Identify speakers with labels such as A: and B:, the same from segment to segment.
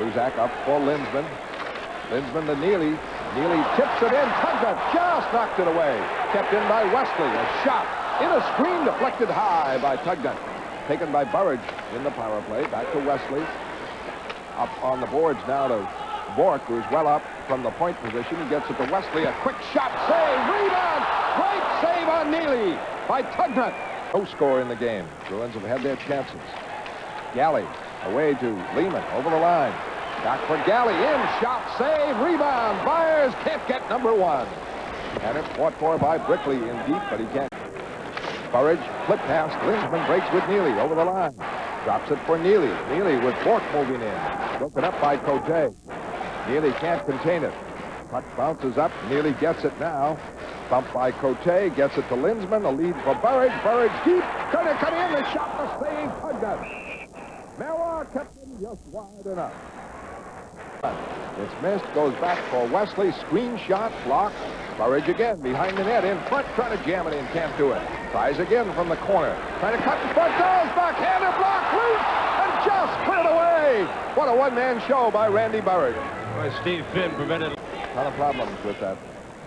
A: Buzak up for Lindsman. Lindsman to Neely. Neely tips it in. Tugnutt just knocked it away. Kept in by Wesley. A shot in a screen deflected high by Tugnutt. Taken by Burridge in the power play. Back to Wesley. Up on the boards now to Bork, who's well up from the point position. He gets it to Wesley. A quick shot. Save. Rebound. Great save on Neely by Tugnutt. No score in the game. Bruins have had their chances. Galley away to Lehman. Over the line. Back for Galley, in, shot, save, rebound. Byers can't get number one. And it's fought for by Brickley in deep, but he can't. Burridge, flip pass, Lindsman breaks with Neely over the line. Drops it for Neely. Neely with Bork moving in. Broken up by Cote. Neely can't contain it. Puck bounces up, Neely gets it now. Bumped by Cote, gets it to Lindsman, a lead for Burridge. Burridge deep, trying to cut in, the shot to save Tugnutt. Miller kept him just wide enough. It's missed, goes back for Wesley, screen shot, blocked. Burridge again behind the net, in front, trying to jam it in, can't do it. Tries again from the corner, trying to cut in front, does, backhander, block, loose, and just cleared away. What a one-man show by Randy Burridge.
B: Boy, Steve Finn prevented
A: A lot of problems with that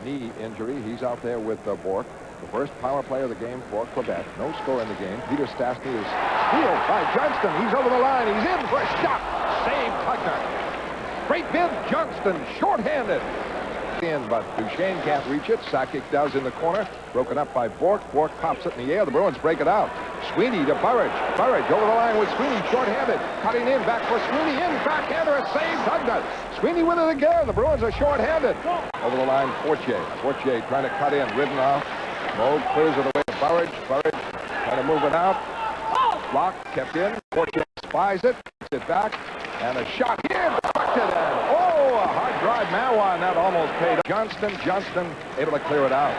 A: knee injury. He's out there with Bork. The first power play of the game for Quebec. No score in the game. Peter Stastny is stealed by Johnston. He's over the line. He's in for a shot. Save Tugnutt. Great bid, Johnston, shorthanded. In, but Duchesne can't reach it. Sakic does in the corner. Broken up by Bork. Bork pops it in the air. The Bruins break it out. Sweeney to Burridge. Burridge over the line with Sweeney, shorthanded. Cutting in, back for Sweeney, in, backhander, a save, Tugnutt. Sweeney with it again. The Bruins are shorthanded. Over the line, Fortier. Fortier trying to cut in, ridden off. Moe clears it away to Burridge. Burridge trying to move it out. Block, kept in. Fortier spies it, gets it back. And a shot here, deflected, and oh, a hard drive, Mawa, and that almost paid. Johnston able to clear it out.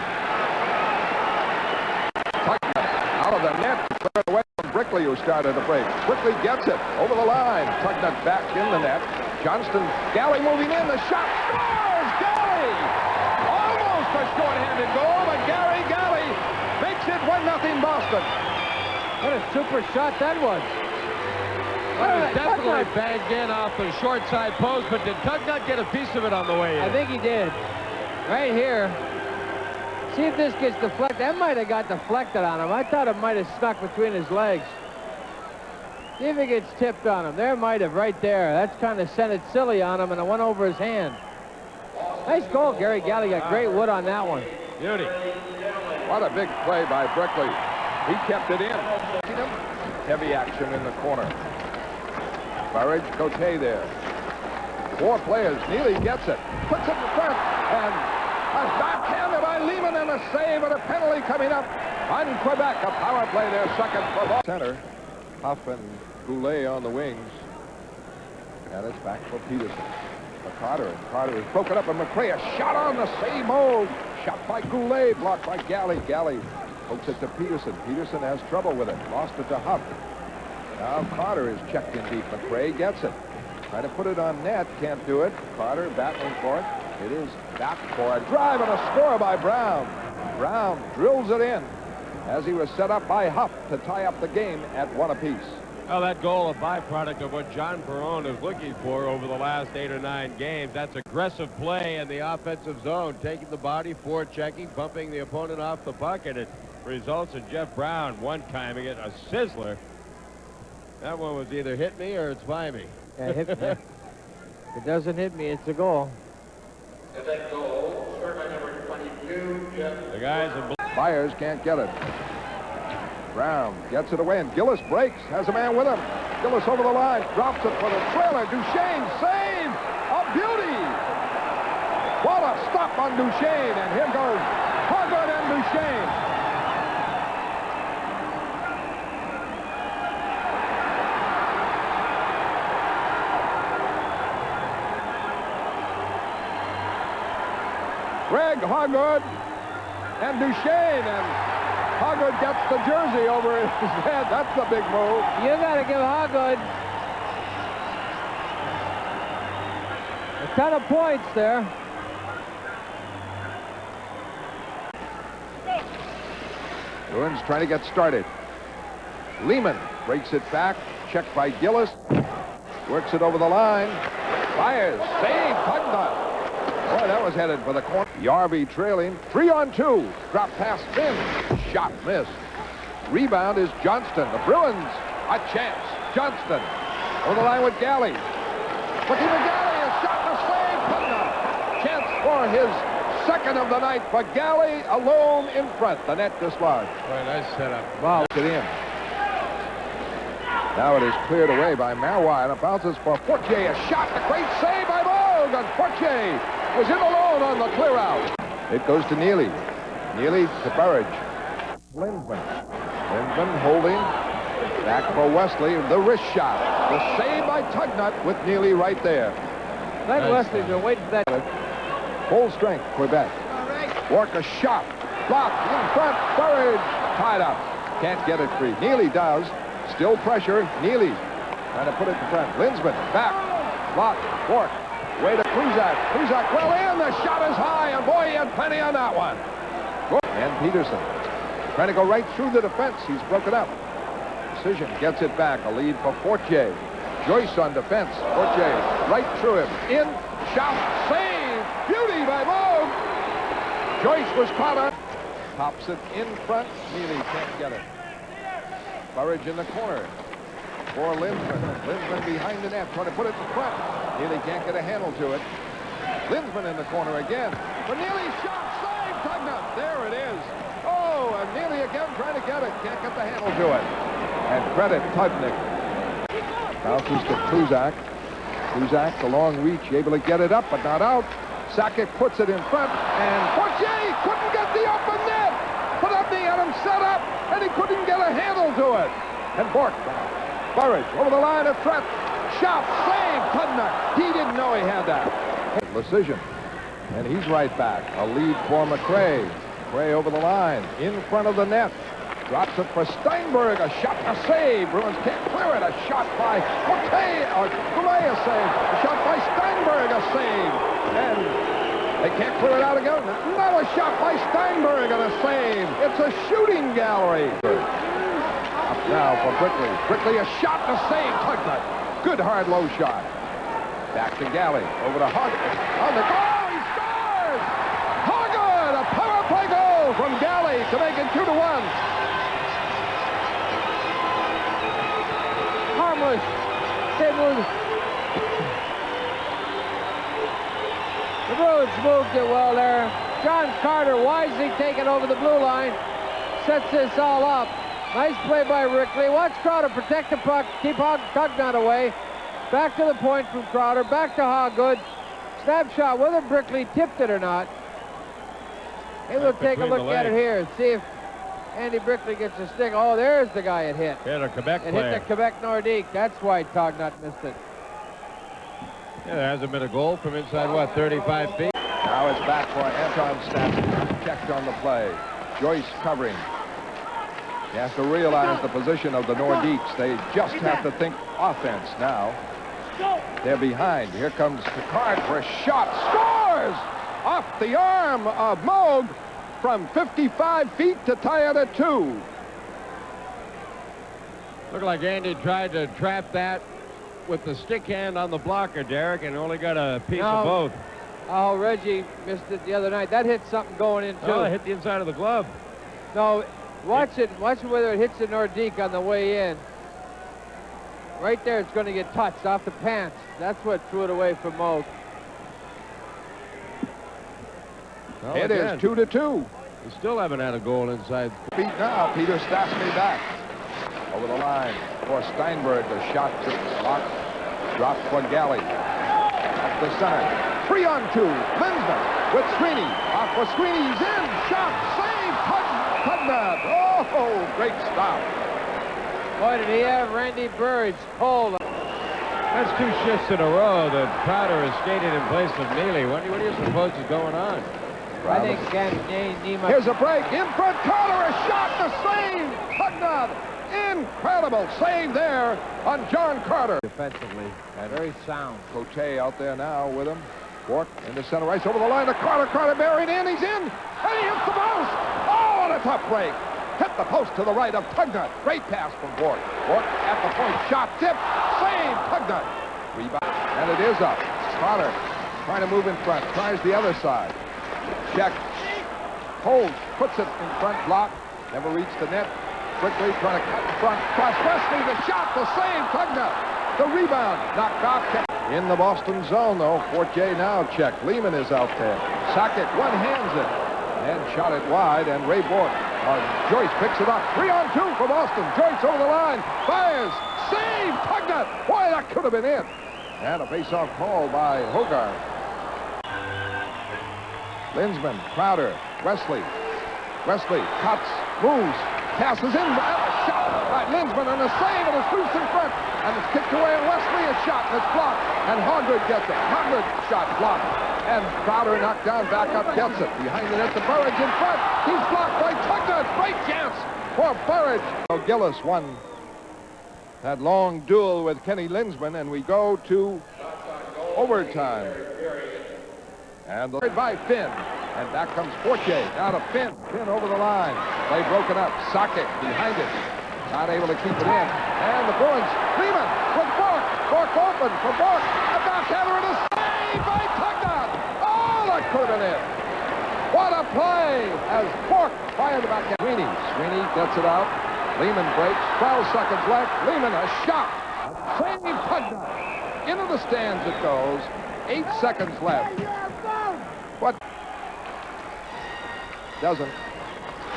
A: Tugnutt out of the net, clear it away from Brickley, who started to break. Brickley gets it over the line. Tugnutt back in the net. Johnston, Galley moving in, the shot, scores, Galley! Almost a short-handed goal, but Galley makes it 1-0 Boston.
C: What a super shot that was.
B: Well, it was definitely banged in off the short side post, but did Tugnutt get a piece of it on the way in?
C: I think he did. Right here. See if this gets deflected. That might have got deflected on him. I thought it might have stuck between his legs. See if it gets tipped on him. There might have, right there. That's kind of sent it silly on him, and it went over his hand. Nice goal, Gary Galley. Got great wood on that one.
B: Beauty.
A: What a big play by Brickley. He kept it in. Heavy action in the corner. Burridge, Cote there. Four players. Neely gets it. Puts it in front. And a backhander by Lehman and a save and a penalty coming up on Quebec. A power play there, second for ball. Center. Huff and Goulet on the wings. And it's back for Peterson. For Carter. And Carter is broken up. And McRae, a shot on the same mode. Shot by Goulet. Blocked by Galley. Galley hooks it to Peterson. Peterson has trouble with it. Lost it to Huff. Now Carter is checked in deep. McRae gets it. Trying to put it on net. Can't do it. Carter battling for it. It is back for a drive and a score by Brown. Brown drills it in as he was set up by Huff to tie up the game at 1 apiece.
B: Well, that goal, a byproduct of what John Perron is looking for over the last 8 or 9 games. That's aggressive play in the offensive zone, taking the body, forechecking, bumping the opponent off the puck, and it results in Jeff Brown one-timing it, a sizzler. That one was either hit me or it's by me.
C: Yeah, hit me. If it doesn't hit me, it's a goal.
D: That goal, scored by number 22, Jeff.
B: The guys in
A: Byers can't get it. Brown gets it away, and Gillis breaks, has a man with him. Gillis over the line, drops it for the trailer. Duchesne, save! A beauty! What a stop on Duchesne, and here goes Hoggard and Duchesne. Greg Hoggard and Duchesne, and Hoggard gets the jersey over his head. That's the big move.
C: You got to give Hoggard a ton of points there.
A: Bruins trying to get started. Lehman breaks it back. Checked by Gillis. Works it over the line. Fires. Save. Tugnut. Boy, that was headed for the corner. Yarby trailing. 3-on-2. Drop pass. Finn. Shot missed. Rebound is Johnston. The Bruins. A chance. Johnston. Over the line with Galley. Looking for Galley. A shot to save. Tugnut. Chance for his second of the night for Galley, alone in front. The net dislodged.
B: Boy, nice setup.
A: Wow. It in. Now it is cleared away by Marois, and it bounces for Fortier. A shot, a great save by Vogue, and Fortier was in alone on the clear out. It goes to Neely. Neely to Burridge. Lindman. Lindman holding. Back for Wesley. The wrist shot. The save by Tugnut with Neely right there.
C: Glenn Wesley's been waiting for that.
A: Full strength, Quebec. Work a shot. Blocked in front. Burridge tied up. Can't get it free. Neely does. Still pressure. Neely trying to put it in front. Linsman back. Blocked. Work. Way to Kruzak. Kruzak well in. The shot is high. And boy, he had plenty on that one. And Peterson trying to go right through the defense. He's broken up. Precision gets it back. A lead for Fortier. Joyce on defense. Fortier right through him. In. Shot. Save. Beauty by Vogue. Joyce was caught up. Pops it in front. Neely can't get it. Burridge in the corner for Linsman. Linsman behind the net, trying to put it in front. Neely can't get a handle to it. Linsman in the corner again. But Neely shot, save, Tugnut. There it is. Oh, and Neely again trying to get it. Can't get the handle to it. And credit Tudnik. Bounces to Kruzak. Kruzak, the long reach, able to get it up, but not out. Sakic puts it in front, and Fortier couldn't get the open net. Put up the Adam set up, and he couldn't get a handle to it. And Bork, Burridge over the line of threat. Shot, save, Tugnut. He didn't know he had that. Decision. And he's right back. A lead for McRae. McRae over the line, in front of the net. Drops it for Steinberg. A shot, a save. Bruins can't clear it. A shot by Goulet, a save. A shot by Steinberg, a save. And they can't clear it out again. Another shot by Steinberg and a save. It's a shooting gallery. Up now for Brickley. Brickley, a shot to save. Tugnut. Good hard low shot. Back to Galley. Over to Hogg. On the goal, he scores! Hoggard, a power play goal from Galley to make it 2-1.
C: Harmless. The Bruins moved it well there. John Carter wisely taking over the blue line. Sets this all up. Nice play by Rickley. Watch Crowder protect the puck. Keep Tugnut away. Back to the point from Crowder. Back to Hoggood. Snapshot, whether Brickley tipped it or not. Maybe we'll take a look at it here and see if Andy Brickley gets a stick. Oh, there's the guy it hit.
B: Hit a Quebec
C: It
B: player.
C: hit the Quebec Nordique. That's why Tugnut missed it.
B: Yeah, there hasn't been a goal from inside, what, 35 feet?
A: Now it's back for Anton Stassen. Checked on the play. Joyce covering. He has to realize the position of the Nordiques. They just have to think offense now. They're behind. Here comes Picard for a shot. Scores! Off the arm of Moog from 55 feet to tie it at 2.
B: Looked like Andy tried to trap that with the stick hand on the blocker, Derek, and only got a piece of both.
C: Oh, Reggie missed it the other night. That hit something going in, too.
B: Oh, it hit the inside of the glove.
C: No, watch it. Watch whether it hits the Nordique on the way in. Right there, it's going to get touched off the pants. That's what threw it away from Moog.
B: Well,
A: It is 2-2.
B: We still haven't had a goal inside.
A: Feet now. Peter Stastny back. Over the line for Steinberg. The shot blocked. Dropped for Galley. Up the center. 3-on-2. Linsman with Sweeney. Off for Sweeney. He's in. Shot. Save. Tugnut. Oh, great stop.
C: Boy, did he have Randy Burridge cold.
B: That's 2 shifts in a row that Crowder has skated in place of Neely. What do you suppose is going on?
C: I think Nima.
A: Here's a break. In front. Carter. A shot to save. Tugnut. Incredible save there on John Carter. Defensively. And
C: Very sound.
A: Cote out there now with him. Bork in the center ice over the line to Carter. Carter buried in. He's in. And he hits the post. Oh, and a tough break. Hit the post to the right of Tugnut. Great pass from Bork. Bork at the point. Shot tip. Save. Tugnut. Rebound, and it is up. Potter trying to move in front, tries the other side. Check. Holds, puts it in front, block. Never reached the net. Quickly trying to cut in front. Cross Wesley, the shot, the save, Tugnutt. The rebound, knocked off. In the Boston zone, though. Fortier now check. Lehman is out there. Sakic one-hands it. And shot it wide, and Ray Bork. Joyce picks it up. 3-on-2 for Boston. Joyce over the line. Fires. Save! Tugnutt! Boy, that could have been it. And a face-off call by Hogarth. Linsman, Crowder, Wesley. Wesley cuts, moves, passes in. Shot by Linsman, and a save, and it's loose in front. And it's kicked away, and Wesley a shot, and it's blocked. And Hondred gets it. Hondred shot blocked. And Crowder knocked down, back up, gets it. Behind the net to Burridge in front. He's blocked by Tugnutt. Great chance for Burridge. Gillis won that long duel with Kenny Linsman, and we go to overtime. And the by Finn. And back comes Fortier. Now to Finn. Finn over the line. Play broken up. Sakic behind it. Not able to keep it in. And the Bruins. Lehman with Bork. Bork open for Bork. A backhander and a save by Tugnutt. Oh, that could have been it. What a play as Bork fired the backhand. Sweeney gets it out. Lehman breaks. 12 seconds left. Lehman a shot. Save Tugnutt. Into the stands it goes. 8 seconds left. What? Doesn't.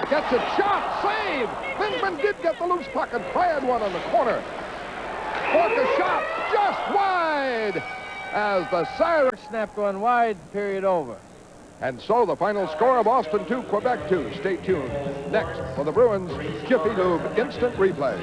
A: Gets it. Shot. Save. Linsman did get the loose puck and fired one on the corner. Bork a shot. Just wide. As the siren
C: Snap going wide. Period over.
A: And so the final score, Boston 2, Quebec 2. Stay tuned. Next for the Bruins, Jiffy Lube Instant Replay.